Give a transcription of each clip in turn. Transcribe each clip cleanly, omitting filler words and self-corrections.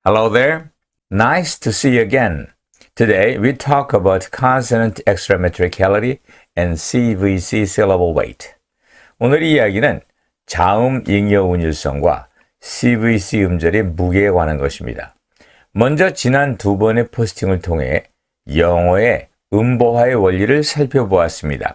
Hello there. Nice to see you again. Today we talk about consonant extrametricality and CVC syllable weight. 오늘의 이야기는 자음 잉여 운율성과 CVC 음절의 무게에 관한 것입니다. 먼저 지난 두 번의 포스팅을 통해 영어의 음보화의 원리를 살펴보았습니다.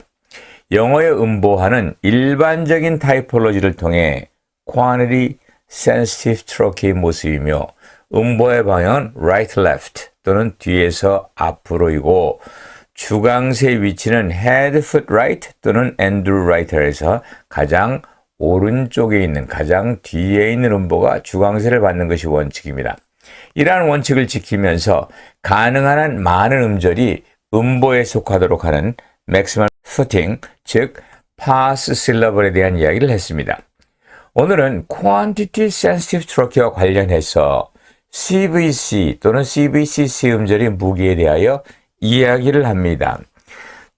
영어의 음보화는 일반적인 타이폴로지를 통해 quantity sensitive troche의 모습이며 음보의 방향은 right left 또는 뒤에서 앞으로이고 주강세의 위치는 head foot right 또는 end right에서 가장 오른쪽에 있는 가장 뒤에 있는 음보가 주강세를 받는 것이 원칙입니다. 이러한 원칙을 지키면서 가능한 한 많은 음절이 음보에 속하도록 하는 maximal footing, 즉 pass syllable에 대한 이야기를 했습니다. 오늘은 quantity sensitive troche와 관련해서 CVC 또는 CVCC 음절의 무게에 대하여 이야기를 합니다.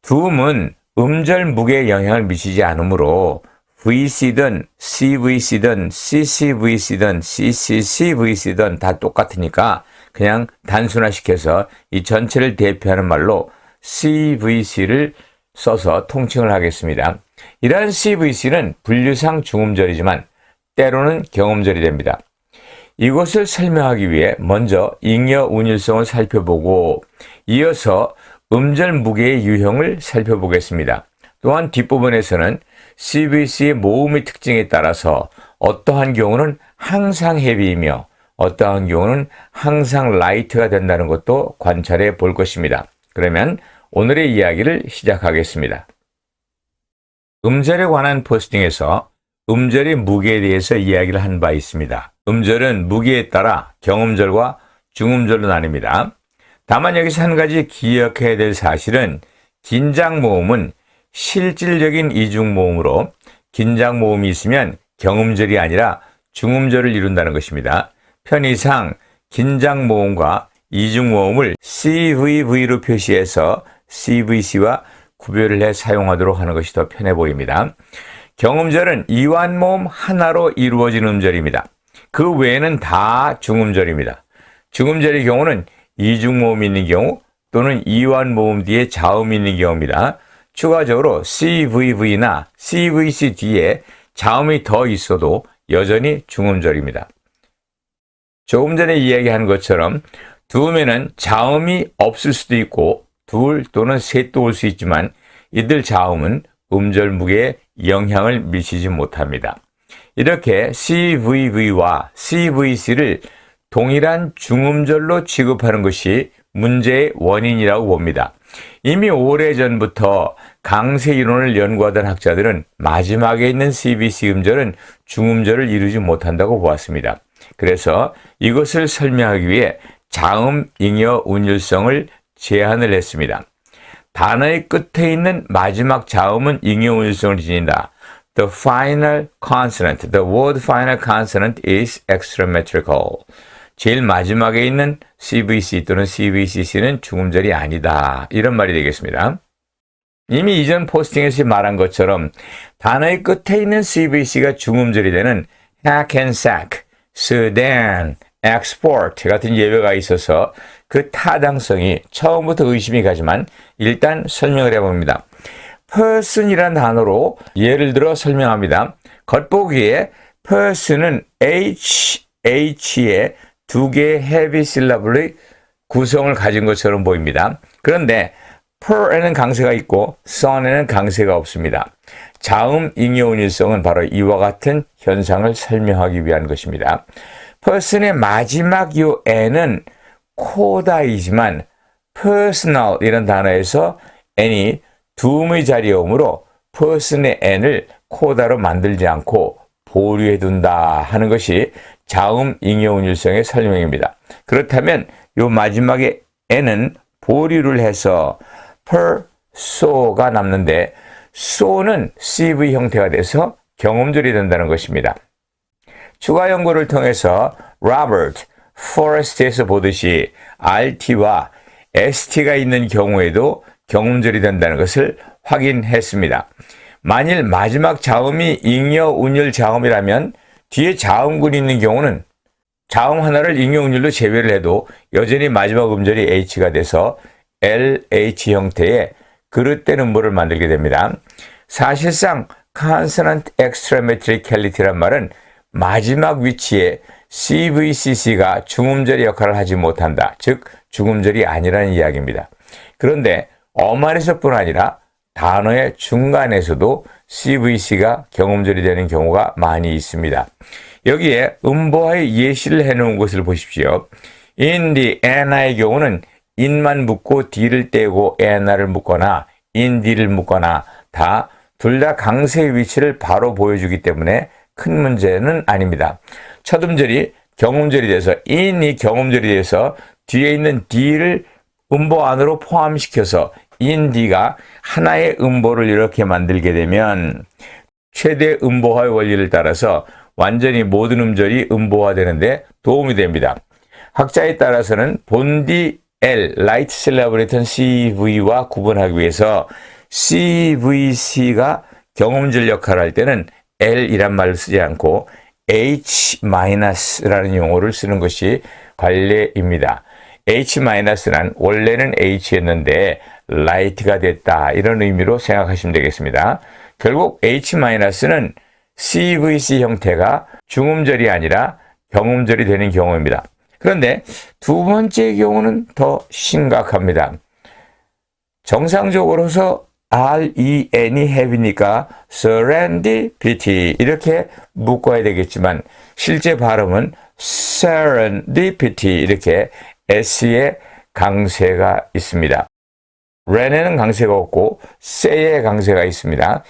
두 음은 음절 무게에 영향을 미치지 않으므로 VC든 CVC든 CCVC든 CCCVC든 다 똑같으니까 그냥 단순화시켜서 이 전체를 대표하는 말로 CVC를 써서 통칭을 하겠습니다. 이러한 CVC는 분류상 중음절이지만 때로는 경음절이 됩니다. 이것을 설명하기 위해 먼저 잉여 운율성을 살펴보고 이어서 음절 무게의 유형을 살펴보겠습니다. 또한 뒷부분에서는 CVC의 모음의 특징에 따라서 어떠한 경우는 항상 헤비이며 어떠한 경우는 항상 라이트가 된다는 것도 관찰해 볼 것입니다. 그러면 오늘의 이야기를 시작하겠습니다. 음절에 관한 포스팅에서 음절의 무게에 대해서 이야기를 한 바 있습니다. 음절은 무게에 따라 경음절과 중음절로 나뉩니다. 다만 여기서 한 가지 기억해야 될 사실은 긴장모음은 실질적인 이중모음으로 긴장모음이 있으면 경음절이 아니라 중음절을 이룬다는 것입니다. 편의상 긴장모음과 이중모음을 CVV로 표시해서 CVC와 구별을 해 사용하도록 하는 것이 더 편해 보입니다. 경음절은 이완모음 하나로 이루어진 음절입니다. 그 외에는 다 중음절입니다. 중음절의 경우는 이중모음이 있는 경우 또는 이완모음 뒤에 자음이 있는 경우입니다. 추가적으로 CVV나 CVC 뒤에 자음이 더 있어도 여전히 중음절입니다. 조금 전에 이야기한 것처럼 두 음에는 자음이 없을 수도 있고 둘 또는 셋도 올 수 있지만 이들 자음은 음절 무게에 영향을 미치지 못합니다. 이렇게 CVV와 CVC를 동일한 중음절로 취급하는 것이 문제의 원인이라고 봅니다. 이미 오래전부터 강세 이론을 연구하던 학자들은 마지막에 있는 CVC 음절은 중음절을 이루지 못한다고 보았습니다. 그래서 이것을 설명하기 위해 자음 잉여 운율성을 제안을 했습니다. 단어의 끝에 있는 마지막 자음은 잉여 운율성을 지닌다. The final consonant, the word final consonant is extrametrical. 제일 마지막에 있는 CVC 또는 CVCC는 중음절이 아니다. 이런 말이 되겠습니다. 이미 이전 포스팅에서 말한 것처럼 단어의 끝에 있는 CVC가 중음절이 되는 Hackensack, Sudan, export 같은 예외가 있어서 그 타당성이 처음부터 의심이 가지만 일단 설명을 해봅니다. person이라는 단어로 예를 들어 설명합니다. 겉보기에 person은 H의 두 개의 heavy syllable의 구성을 가진 것처럼 보입니다. 그런데 per에는 강세가 있고 son에는 강세가 없습니다. 자음 잉여 운율성은 바로 이와 같은 현상을 설명하기 위한 것입니다. person의 마지막 요 n은 코다이지만 personal 이런 단어에서 n이 두 음의 자리에 오므로 person의 n을 코다로 만들지 않고 보류해 둔다 하는 것이 자음 잉여 운율성의 설명입니다. 그렇다면 요 마지막에 n은 보류를 해서 perso가 남는데 so는 CV 형태가 돼서 경음절이 된다는 것입니다. 추가 연구를 통해서 Robert Forrest에서 보듯이 RT와 ST가 있는 경우에도 경음절이 된다는 것을 확인했습니다. 만일 마지막 자음이 잉여 운율 자음이라면 뒤에 자음군이 있는 경우는 자음 하나를 인용률로 제외를 해도 여전히 마지막 음절이 H가 돼서 LH 형태의 그릇된 음보를 만들게 됩니다. 사실상 Consonant Extrametricality란 말은 마지막 위치에 CVCC가 중음절의 역할을 하지 못한다. 즉 중음절이 아니라는 이야기입니다. 그런데 어말에서뿐 아니라 단어의 중간에서도 CVC가 경음절이 되는 경우가 많이 있습니다. 여기에 음보화의 예시를 해놓은 것을 보십시오. In the NI의 경우는 in만 묶고 D를 떼고 NI를 묶거나 in D를 묶거나 다 둘 다 강세의 위치를 바로 보여주기 때문에 큰 문제는 아닙니다. 첫 음절이 경음절이 돼서 in이 경음절이 돼서 뒤에 있는 D를 음보 안으로 포함시켜서 in D가 하나의 음보를 이렇게 만들게 되면 최대 음보화의 원리를 따라서 완전히 모든 음절이 음보화되는데 도움이 됩니다. 학자에 따라서는 본디 L, 라이트 실라브레이턴 CV와 구분하기 위해서 CVC가 경음절 역할을 할 때는 L이란 말을 쓰지 않고 H-라는 용어를 쓰는 것이 관례입니다. H-란 원래는 H였는데 라이트가 됐다 이런 의미로 생각하시면 되겠습니다. 결국 H-는 CVC 형태가 중음절이 아니라 경음절이 되는 경우입니다. 그런데 두 번째 경우는 더 심각합니다. 정상적으로서 REN이 have니까 serendipity 이렇게 묶어야 되겠지만 실제 발음은 serendipity 이렇게 S의 강세가 있습니다. ren에는 강세가 없고 say의 강세가 있습니다.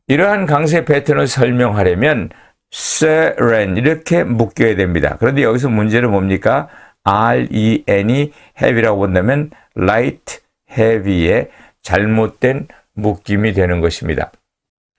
이러한 강세 패턴을 설명하려면 seren 이렇게 묶여야 됩니다. 그런데 여기서 문제는 뭡니까? REN이 heavy라고 본다면 light heavy의 잘못된 묶임이 되는 것입니다.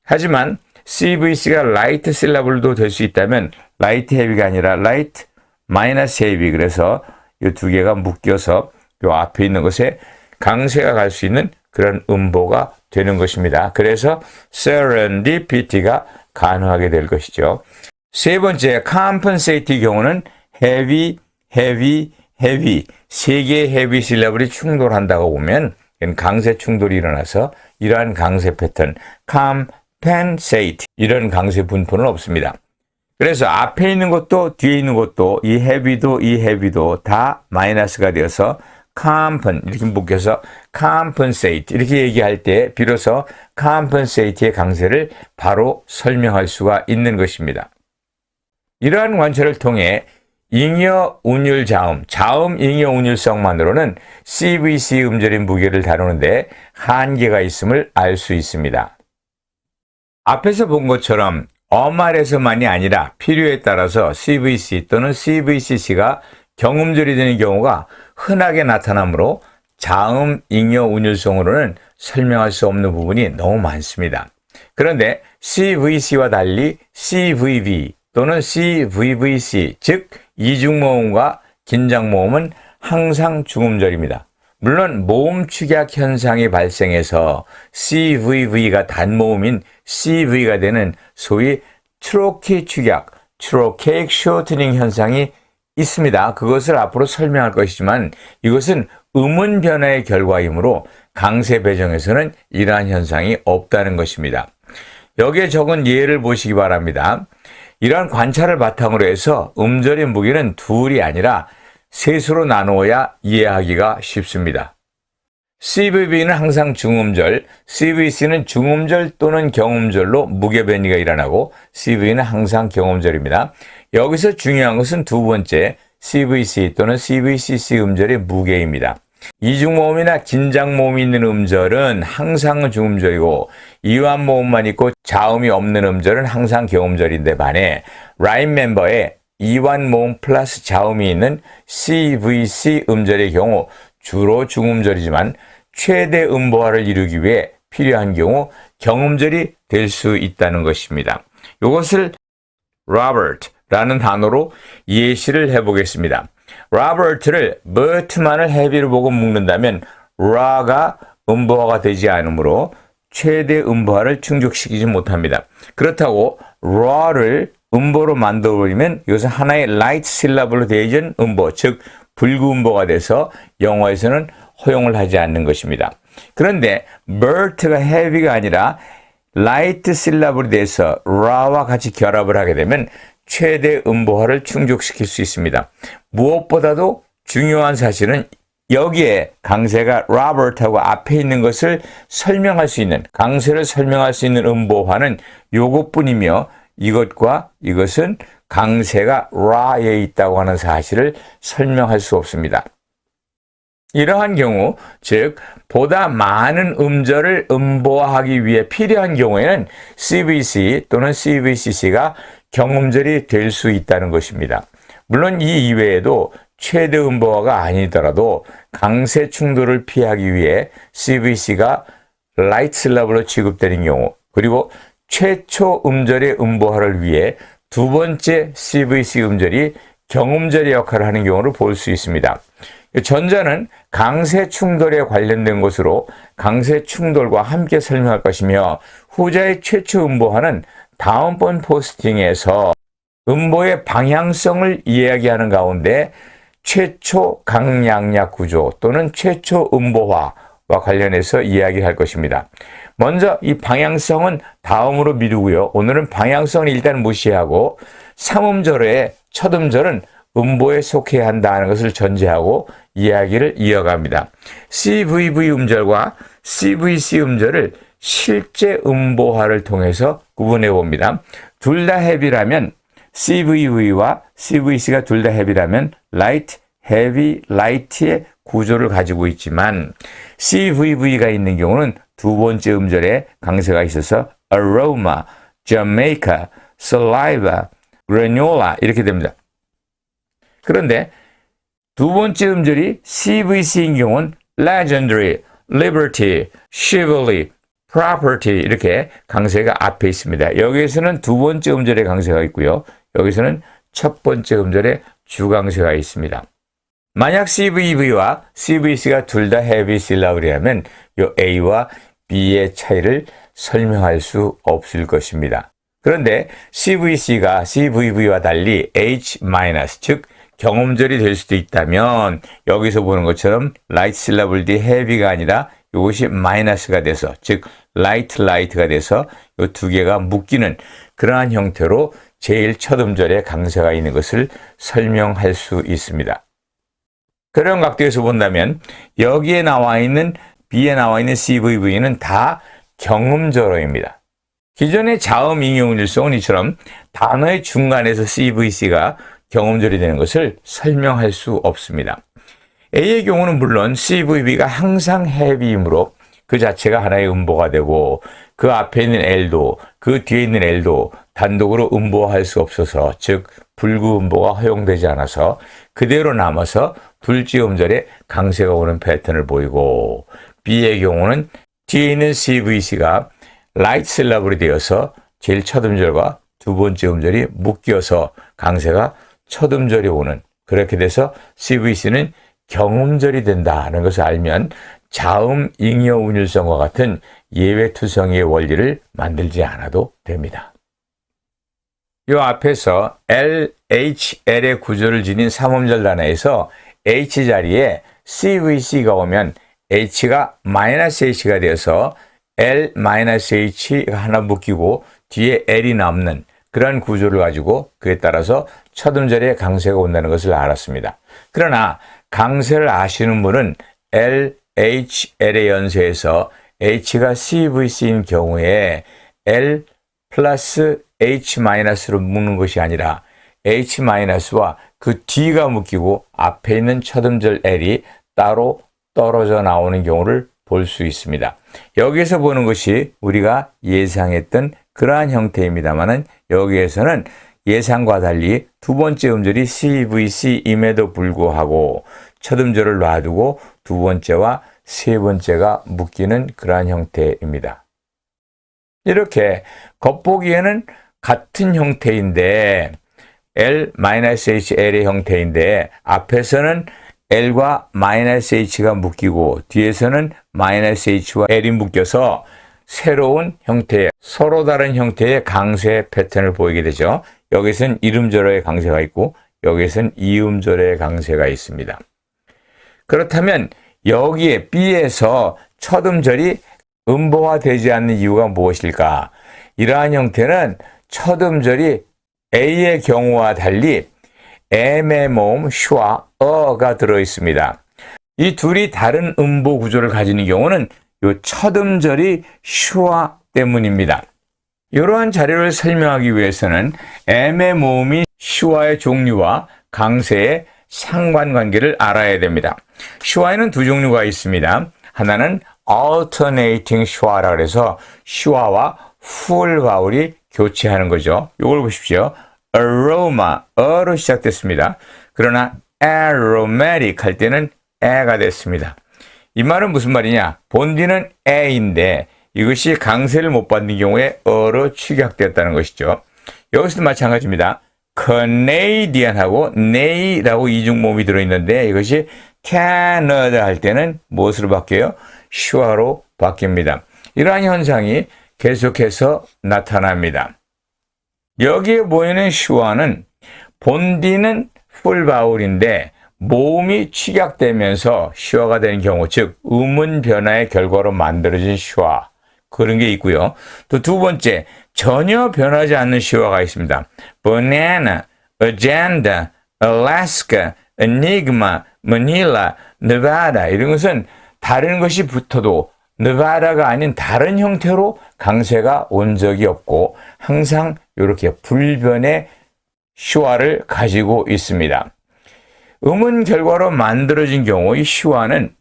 하지만 CVC가 light syllable도 될 수 있다면 light heavy가 아니라 light minus heavy 그래서 이 두 개가 묶여서 이 앞에 있는 것에 강세가 갈 수 있는 그런 음보가 되는 것입니다. 그래서 serendipity가 가능하게 될 것이죠. 세 번째, compensate의 경우는 heavy, heavy, heavy 세 개의 heavy 실러블이 충돌한다고 보면 강세 충돌이 일어나서 이러한 강세 패턴 compensate 이런 강세 분포는 없습니다. 그래서 앞에 있는 것도 뒤에 있는 것도 이 heavy도 다 마이너스가 되어서 compen 이렇게 묶여서 compensate 이렇게 얘기할 때 비로소 compensate의 강세를 바로 설명할 수가 있는 것입니다. 이러한 관찰을 통해 잉여 운율 자음 잉여 운율성만으로는 CVC 음절의 무게를 다루는데 한계가 있음을 알 수 있습니다. 앞에서 본 것처럼 어말에서만이 아니라 필요에 따라서 CVC 또는 CVCC가 경음절이 되는 경우가 흔하게 나타나므로 자음 잉여 운율성으로는 설명할 수 없는 부분이 너무 많습니다. 그런데 CVC와 달리 CVV 또는 CVVC 즉 이중모음과 긴장모음은 항상 중음절입니다. 물론 모음 축약 현상이 발생해서 CVV가 단모음인 CV가 되는 소위 트로키 축약, 트로케이크 쇼트닝 현상이 있습니다. 그것을 앞으로 설명할 것이지만 이것은 음운 변화의 결과이므로 강세 배정에서는 이러한 현상이 없다는 것입니다. 여기에 적은 예를 보시기 바랍니다. 이러한 관찰을 바탕으로 해서 음절의 무게는 둘이 아니라 셋으로 나누어야 이해하기가 쉽습니다. CVV는 항상 중음절, CVC는 중음절 또는 경음절로 무게 변이가 일어나고 CV는 항상 경음절입니다. 여기서 중요한 것은 두 번째 CVC 또는 CVCC 음절의 무게입니다. 이중모음이나 긴장모음이 있는 음절은 항상 중음절이고 이완모음만 있고 자음이 없는 음절은 항상 경음절인데 반해 라임 멤버에 이완모음 플러스 자음이 있는 CVC 음절의 경우 주로 중음절이지만 최대 음보화를 이루기 위해 필요한 경우 경음절이 될 수 있다는 것입니다. 이것을 Robert라는 단어로 예시를 해보겠습니다. Robert를 Bert만을 heavy로 보고 묶는다면 ra가 음보화가 되지 않으므로 최대 음보화를 충족시키지 못합니다. 그렇다고 raw를 음보로 만들어버리면 이것은 하나의 light syllable로 되어진 음보, 즉 불구음보가 돼서 영어에서는 허용을 하지 않는 것입니다. 그런데 Bert가 heavy가 아니라 light syllable이 돼서 ra와 같이 결합을 하게 되면 최대 음보화를 충족시킬 수 있습니다. 무엇보다도 중요한 사실은 여기에 강세가 Robert하고 앞에 있는 것을 설명할 수 있는, 강세를 설명할 수 있는 음보화는 요것뿐이며 이것과 이것은 강세가 Ra에 있다고 하는 사실을 설명할 수 없습니다. 이러한 경우, 즉 보다 많은 음절을 음보화하기 위해 필요한 경우에는 CVC 또는 CVCC가 경음절이 될 수 있다는 것입니다. 물론 이 이외에도 최대 음보화가 아니더라도 강세 충돌을 피하기 위해 CVC가 라이트 슬랍으로 취급되는 경우, 그리고 최초 음절의 음보화를 위해 두 번째 CVC 음절이 경음절의 역할을 하는 경우를 볼 수 있습니다. 전자는 강세 충돌에 관련된 것으로 강세 충돌과 함께 설명할 것이며, 후자의 최초 음보화는 다음번 포스팅에서 음보의 방향성을 이야기하는 가운데 최초 강약약 구조 또는 최초 음보화와 관련해서 이야기할 것입니다. 먼저 이 방향성은 다음으로 미루고요. 오늘은 방향성을 일단 무시하고 3음절의 첫 음절은 음보에 속해야 한다는 것을 전제하고 이야기를 이어갑니다. CVV 음절과 CVC 음절을 실제 음보화를 통해서 구분해 봅니다. 둘 다 헤비라면 CVV와 CVC가 둘 다 헤비라면 light, heavy, light의 구조를 가지고 있지만 CVV가 있는 경우는 두 번째 음절에 강세가 있어서 aroma, Jamaica, saliva, granola 이렇게 됩니다. 그런데 두 번째 음절이 CVC인 경우는 legendary, liberty, chivalry, property 이렇게 강세가 앞에 있습니다. 여기에서는 두 번째 음절에 강세가 있고요. 여기서는 첫 번째 음절에 주강세가 있습니다. 만약 CVV와 CVC가 둘 다 heavy syllable이라면 이 A와 B의 차이를 설명할 수 없을 것입니다. 그런데 CVC가 CVV와 달리 H-, 즉 경음절이 될 수도 있다면 여기서 보는 것처럼 light syllable 뒤 heavy가 아니라 이것이 마이너스가 돼서, 즉 light가 돼서 이 두 개가 묶이는 그러한 형태로 제일 첫 음절에 강세가 있는 것을 설명할 수 있습니다. 그런 각도에서 본다면 여기에 나와 있는 B에 나와 있는 CVV는 다 경음절어입니다. 기존의 자음 ing용일성은 이처럼 단어의 중간에서 CVC가 경음절이 되는 것을 설명할 수 없습니다. A의 경우는 물론 CVV가 항상 heavy이므로 그 자체가 하나의 음보가 되고 그 앞에 있는 L도 그 뒤에 있는 L도 단독으로 음보할 수 없어서, 즉 불구음보가 허용되지 않아서 그대로 남아서 둘째 음절에 강세가 오는 패턴을 보이고, B의 경우는 뒤에 있는 CVC가 라이트 슬랍으로 되어서 제일 첫 음절과 두 번째 음절이 묶여서 강세가 첫 음절이 오는, 그렇게 돼서 CVC는 경음절이 된다는 것을 알면 자음 잉여 운율성과 같은 예외투성이의 원리를 만들지 않아도 됩니다. 이 앞에서 L, H, L의 구조를 지닌 3음절 단어에서 H 자리에 CVC가 오면 H가 -H가 되어서 L-H가 하나 묶이고 뒤에 L이 남는 그런 구조를 가지고 그에 따라서 첫 음절에 강세가 온다는 것을 알았습니다. 그러나 강세를 아시는 분은 L, H, L의 연쇄에서 H가 CVC인 경우에 L 플러스 H-로 묶는 것이 아니라 H-와 그 뒤가 묶이고 앞에 있는 첫 음절 L이 따로 떨어져 나오는 경우를 볼 수 있습니다. 여기에서 보는 것이 우리가 예상했던 그러한 형태입니다만은 여기에서는 예상과 달리 두 번째 음절이 CVC임에도 불구하고 첫 음절을 놔두고 두 번째와 세 번째가 묶이는 그러한 형태입니다. 이렇게 겉보기에는 같은 형태인데 L-H, L의 형태인데 앞에서는 L과 -H가 묶이고 뒤에서는 -H와 L이 묶여서 새로운 형태의, 서로 다른 형태의 강세 패턴을 보이게 되죠. 여기서는 이음절의 강세가 있고 여기서는 이음절의 강세가 있습니다. 그렇다면 여기에 B에서 첫 음절이 음보화되지 않는 이유가 무엇일까? 이러한 형태는 첫 음절이 A의 경우와 달리 M의 모음 슈와 어가 들어있습니다. 이 둘이 다른 음보 구조를 가지는 경우는 이 첫 음절이 슈와 때문입니다. 이러한 자료를 설명하기 위해서는 M의 모음이 슈와의 종류와 강세의 상관관계를 알아야 됩니다. 슈와에는 두 종류가 있습니다. 하나는 alternating 슈와라 그래서 슈와와 full 바울이 교체하는 거죠. 이걸 보십시오. aroma, 어로 시작됐습니다. 그러나 aromatic 할 때는 에가 됐습니다. 이 말은 무슨 말이냐? 본디는 에인데 이것이 강세를 못 받는 경우에 어로 축약됐다는 것이죠. 여기서도 마찬가지입니다. Canadian하고 nay라고 이중모음이 들어있는데 이것이 Canada 할 때는 무엇으로 바뀌어요? 슈아로 바뀝니다. 이러한 현상이 계속해서 나타납니다. 여기에 보이는 슈아는 본디는 풀바울인데 모음이 축약되면서 슈아가 되는 경우, 즉 음운 변화의 결과로 만들어진 슈아, 그런 게 있고요. 또 두 번째, 전혀 변하지 않는 슈아가 있습니다. banana, agenda, Alaska, enigma, Manila, Nevada 이런 것은 다른 것이 붙어도 네바다가 아닌 다른 형태로 강세가 온 적이 없고 항상 이렇게 불변의 슈아를 가지고 있습니다. 음운 결과로 만들어진 경우 이 슈아는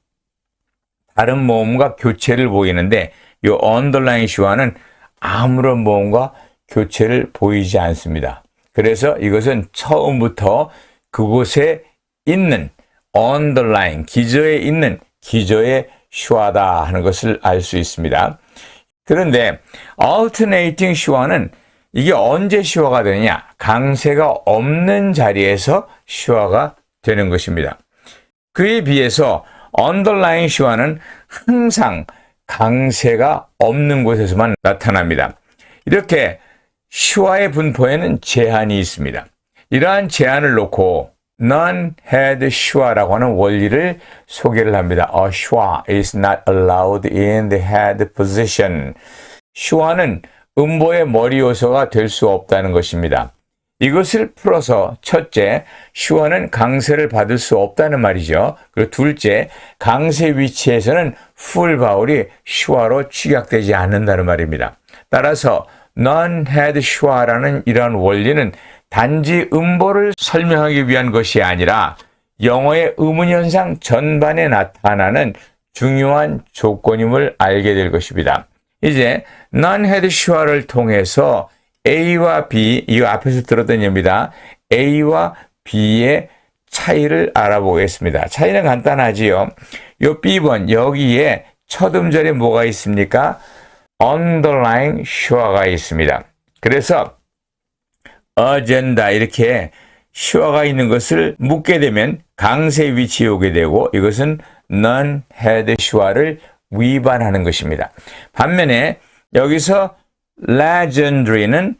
다른 모음과 교체를 보이는데 이 언더라인 슈아는 아무런 모음과 교체를 보이지 않습니다. 그래서 이것은 처음부터 그곳에 있는 언더라인, 기저에 있는 기저의 슈아다 하는 것을 알 수 있습니다. 그런데 alternating 슈아는 이게 언제 슈아가 되느냐? 강세가 없는 자리에서 슈아가 되는 것입니다. 그에 비해서 underlying 슈아는 항상 강세가 없는 곳에서만 나타납니다. 이렇게 슈아의 분포에는 제한이 있습니다. 이러한 제한을 놓고 none had 슈아라고 하는 원리를 소개를 합니다. A 슈아 is not allowed in the head position. 슈아는 음보의 머리 요소가 될 수 없다는 것입니다. 이것을 풀어서 첫째, 슈아는 강세를 받을 수 없다는 말이죠. 그리고 둘째, 강세 위치에서는 풀 바울이 슈아로 축약되지 않는다는 말입니다. 따라서 none had 슈아라는 이러한 원리는 단지 음보를 설명하기 위한 것이 아니라 영어의 음운 현상 전반에 나타나는 중요한 조건임을 알게 될 것입니다. 이제 none had 슈아를 통해서 A와 B, 이 앞에서 들었던 얘기입니다. A와 B의 차이를 알아보겠습니다. 차이는 간단하지요. 요 B번 여기에 첫 음절에 뭐가 있습니까? underlying 슈아가 있습니다. 그래서 agenda 이렇게 슈아가 있는 것을 묻게 되면 강세 위치에 오게 되고 이것은 none had 슈아를 위반하는 것입니다. 반면에 여기서 legendary는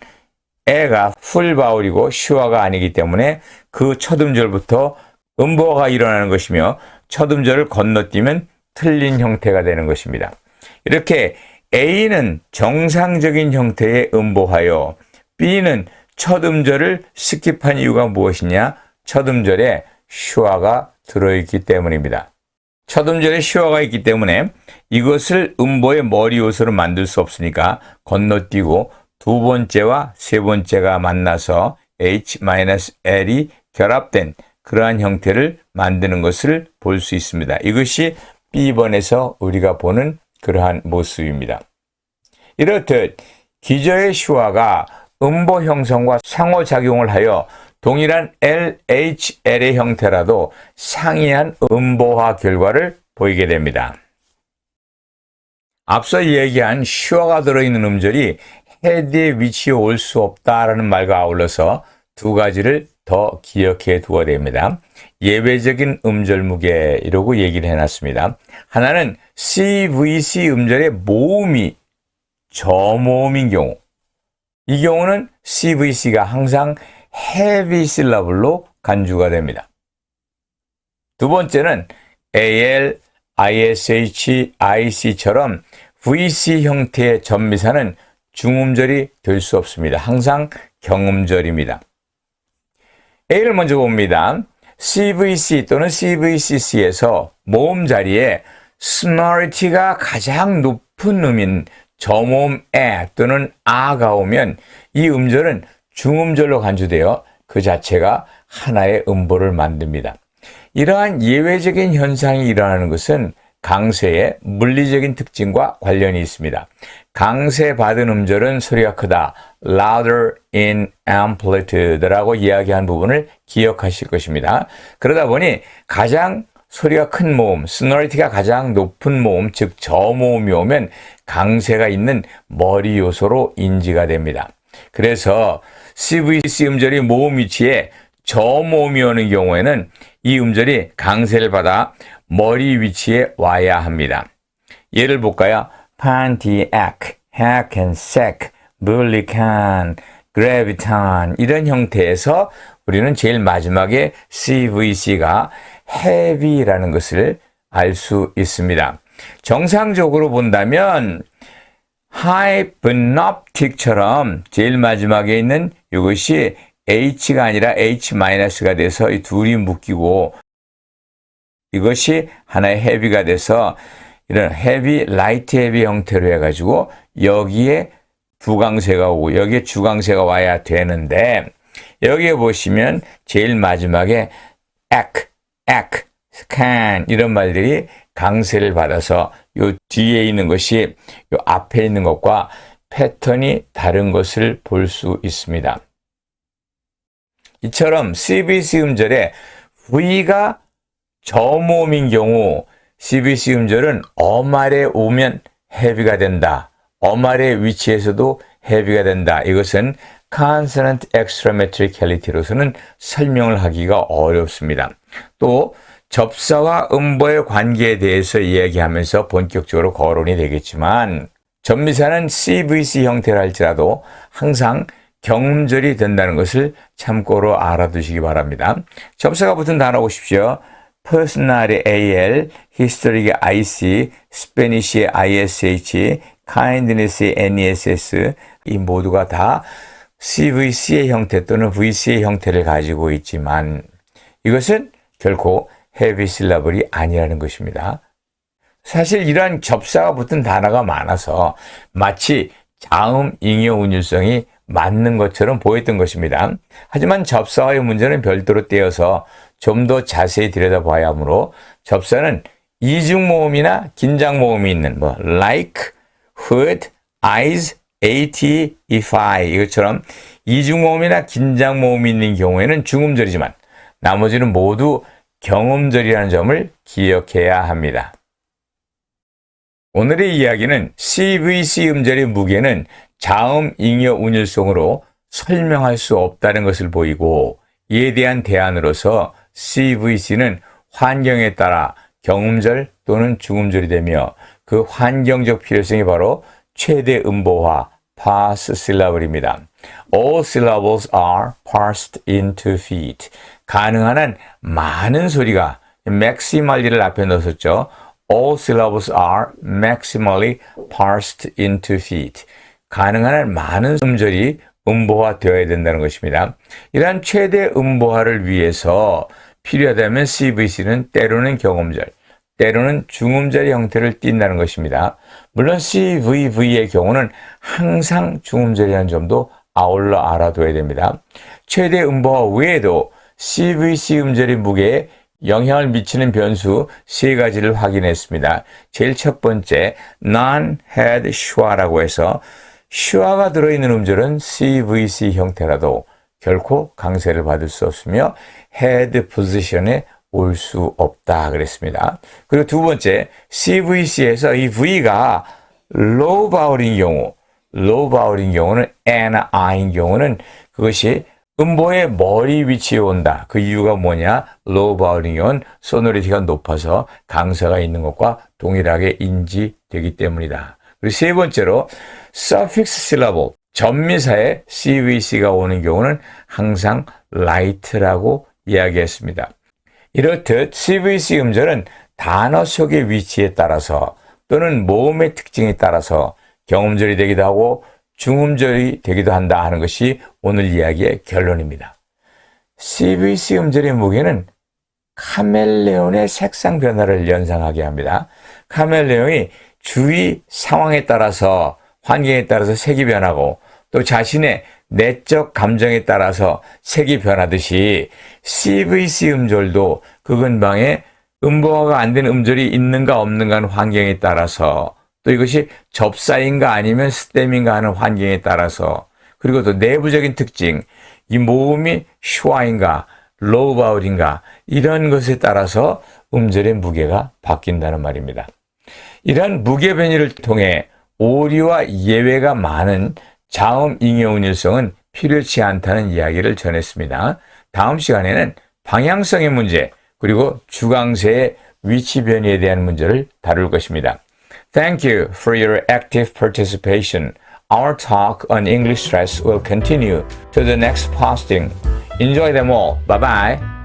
애가 풀바울이고 슈아가 아니기 때문에 그 첫 음절부터 음보가 일어나는 것이며 첫 음절을 건너뛰면 틀린 형태가 되는 것입니다. 이렇게 A는 정상적인 형태의 음보하여 B는 첫 음절을 스킵한 이유가 무엇이냐? 첫 음절에 슈아가 들어있기 때문입니다. 첫 음절에 슈아가 있기 때문에 이것을 음보의 머리 요소로 만들 수 없으니까 건너뛰고 두 번째와 세 번째가 만나서 H-L이 결합된 그러한 형태를 만드는 것을 볼 수 있습니다. 이것이 B번에서 우리가 보는 그러한 모습입니다. 이렇듯 기저의 슈아가 음보 형성과 상호작용을 하여 동일한 LHL의 형태라도 상이한 음보화 결과를 보이게 됩니다. 앞서 얘기한 슈아가 들어있는 음절이 헤드의 위치에 올 수 없다라는 말과 아울러서 두 가지를 더 기억해 두어야 됩니다. 예외적인 음절 무게 이라고 얘기를 해놨습니다. 하나는 CVC 음절의 모음이 저모음인 경우, 이 경우는 CVC가 항상 heavy syllable로 간주가 됩니다. 두 번째는 AL, ISH, IC처럼 VC 형태의 전미사는 중음절이 될 수 없습니다. 항상 경음절입니다. A를 먼저 봅니다. CVC 또는 CVCC에서 모음 자리에 sonority가 가장 높은 음인 저모음 에 또는 아가 오면 이 음절은 중음절로 간주되어 그 자체가 하나의 음보를 만듭니다. 이러한 예외적인 현상이 일어나는 것은 강세의 물리적인 특징과 관련이 있습니다. 강세받은 음절은 소리가 크다, louder in amplitude라고 이야기한 부분을 기억하실 것입니다. 그러다 보니 가장 소리가 큰 모음, sonority가 가장 높은 모음, 즉 저모음이 오면 강세가 있는 머리 요소로 인지가 됩니다. 그래서 CVC 음절이 모음 위치에 저모음이 오는 경우에는 이 음절이 강세를 받아 머리 위치에 와야 합니다. 예를 볼까요? Pontiac, Hackensack, Bullican, Graviton 이런 형태에서 우리는 제일 마지막에 CVC가 heavy라는 것을 알 수 있습니다. 정상적으로 본다면 hypnoptic처럼 제일 마지막에 있는 이것이 H가 아니라 H-가 돼서 이 둘이 묶이고 이것이 하나의 heavy가 돼서 이런 heavy, light heavy 형태로 해가지고 여기에 부강세가 오고 여기에 주강세가 와야 되는데 여기에 보시면 제일 마지막에 ac, can 이런 말들이 강세를 받아서 요 뒤에 있는 것이 요 앞에 있는 것과 패턴이 다른 것을 볼 수 있습니다. 이처럼 CVC 음절에 V가 저모음인 경우 CVC 음절은 어말에 오면 heavy가 된다. 어말의 위치에서도 heavy가 된다. 이것은 consonant extrametricality로서는 설명을 하기가 어렵습니다. 또 접사와 음보의 관계에 대해서 이야기하면서 본격적으로 거론이 되겠지만 전미사는 CVC 형태라 할지라도 항상 경음절이 된다는 것을 참고로 알아두시기 바랍니다. 접사가 붙은 단어 보십시오. personal이 AL, history가 IC, Spanish의 ISH, kindness의 NESS 이 모두가 다 CVC의 형태 또는 VC의 형태를 가지고 있지만 이것은 결코 heavy syllable이 아니라는 것입니다. 사실 이러한 접사가 붙은 단어가 많아서 마치 자음 잉여 운율성이 맞는 것처럼 보였던 것입니다. 하지만 접사와의 문제는 별도로 떼어서 좀 더 자세히 들여다봐야 하므로 접사는 이중모음이나 긴장모음이 있는 like, would, eyes, at, if I 이것처럼 이중모음이나 긴장모음이 있는 경우에는 중음절이지만 나머지는 모두 경음절이라는 점을 기억해야 합니다. 오늘의 이야기는 CVC 음절의 무게는 자음 잉여 운율성으로 설명할 수 없다는 것을 보이고 이에 대한 대안으로서 CVC는 환경에 따라 경음절 또는 중음절이 되며 그 환경적 필요성이 바로 최대 음보화 pass syllable입니다. All syllables are parsed into feet. 가능한 한 많은 소리가 maximally 앞에 넣었죠. All syllables are maximally parsed into feet. 가능한 한 많은 음절이 음보화되어야 된다는 것입니다. 이러한 최대 음보화를 위해서 필요하다면 CVC는 때로는 경음절, 때로는 중음절의 형태를 띈다는 것입니다. 물론 CVV의 경우는 항상 중음절이라는 점도 아울러 알아둬야 됩니다. 최대 음보화 외에도 CVC 음절의 무게에 영향을 미치는 변수 세 가지를 확인했습니다. 제일 첫 번째, non-head schwa라고 해서 슈아가 들어있는 음절은 CVC 형태라도 결코 강세를 받을 수 없으며 head 포지션에 올 수 없다 그랬습니다. 그리고 두 번째, CVC에서 이 V가 low vowel인 경우는 N, I인 경우는 그것이 음보의 머리 위치에 온다. 그 이유가 뭐냐? low vowel인 경우는 소노리티가 높아서 강세가 있는 것과 동일하게 인지되기 때문이다. 그리고 세 번째로 suffix syllable, 전미사에 CVC가 오는 경우는 항상 light라고 이야기했습니다. 이렇듯 CVC 음절은 단어 속의 위치에 따라서 또는 모음의 특징에 따라서 경음절이 되기도 하고 중음절이 되기도 한다 하는 것이 오늘 이야기의 결론입니다. CVC 음절의 무게는 카멜레온의 색상 변화를 연상하게 합니다. 카멜레온이 주위 상황에 따라서 환경에 따라서 색이 변하고 또 자신의 내적 감정에 따라서 색이 변하듯이 CVC 음절도 그 근방에 음보화가 안 된 음절이 있는가 없는가 하는 환경에 따라서 또 이것이 접사인가 아니면 스템인가 하는 환경에 따라서 그리고 또 내부적인 특징, 이 모음이 슈아인가 로우 바울인가 이런 것에 따라서 음절의 무게가 바뀐다는 말입니다. 이러한 무게 변이를 통해 오류와 예외가 많은 자음 잉여운율성은 필요치 않다는 이야기를 전했습니다. 다음 시간에는 방향성의 문제 그리고 주강세의 위치 변이에 대한 문제를 다룰 것입니다. Thank you for your active participation. Our talk on English stress will continue to the next posting. Enjoy them all. Bye-bye.